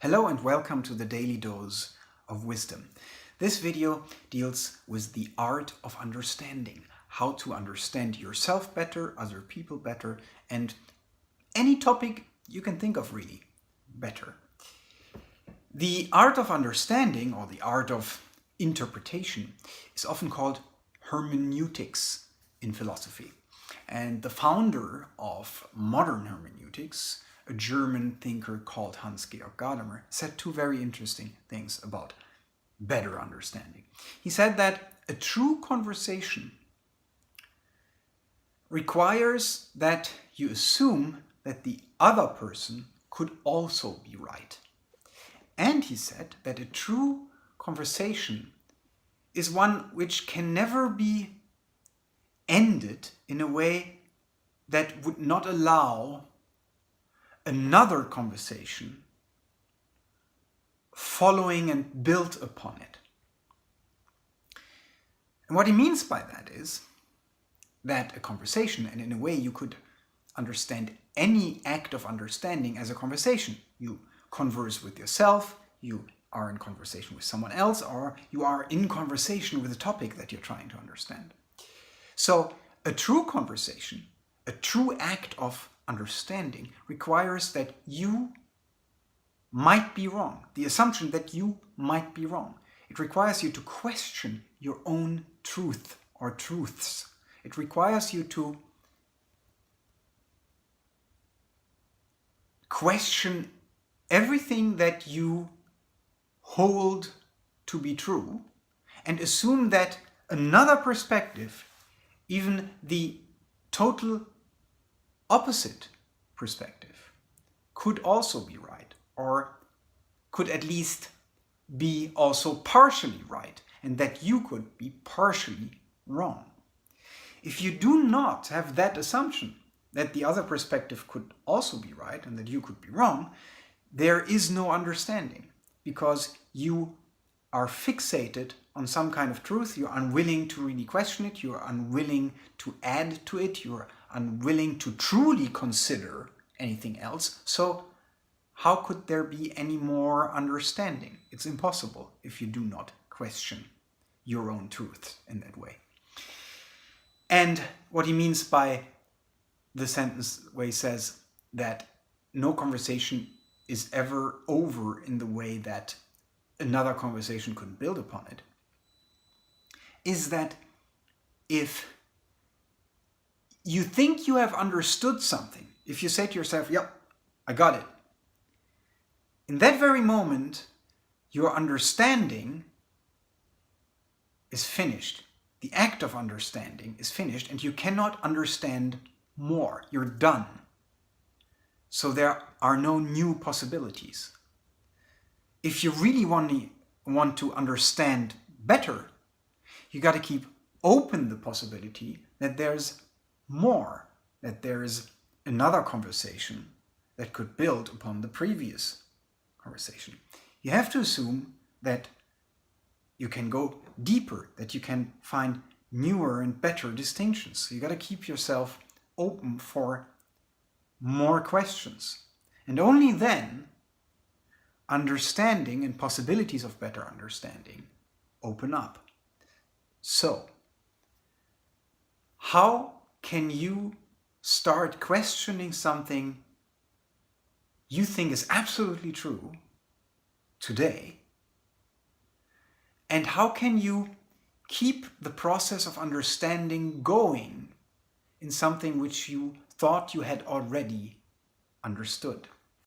Hello and welcome to the Daily Dose of Wisdom. This video deals with the art of understanding, how to understand yourself better, other people better, and any topic you can think of really better. The art of understanding, or the art of interpretation, is often called hermeneutics in philosophy. And the founder of modern hermeneutics, a German thinker called Hans-Georg Gadamer, said two very interesting things about better understanding. He said that a true conversation requires that you assume that the other person could also be right. And he said that a true conversation is one which can never be ended in a way that would not allow another conversation following and built upon it. And what he means by that is that a conversation, and in a way you could understand any act of understanding as a conversation. You converse with yourself, you are in conversation with someone else, or you are in conversation with a topic that you're trying to understand. So a true conversation, a true act of understanding requires that you might be wrong. The assumption that you might be wrong. It requires you to question your own truth or truths. It requires you to question everything that you hold to be true and assume that another perspective, even the total opposite perspective, could also be right, or could at least be also partially right, and that you could be partially wrong. If you do not have that assumption that the other perspective could also be right and that you could be wrong, there is no understanding, because you are fixated on some kind of truth. You're unwilling to really question it, you're unwilling to add to it, you're unwilling to truly consider anything else. So how could there be any more understanding? It's impossible if you do not question your own truth in that way. And what he means by the sentence where he says that no conversation is ever over in the way that another conversation could build upon it, is that if you think you have understood something, if you say to yourself, yep, I got it, in that very moment, your understanding is finished. The act of understanding is finished, and you cannot understand more. You're done. So there are no new possibilities. If you really want to understand better, you got to keep open the possibility that there's more, that there's another conversation that could build upon the previous conversation. You have to assume that you can go deeper, that you can find newer and better distinctions. So you got to keep yourself open for more questions. And only then understanding and possibilities of better understanding open up. So, how can you start questioning something you think is absolutely true today? And how can you keep the process of understanding going in something which you thought you had already understood?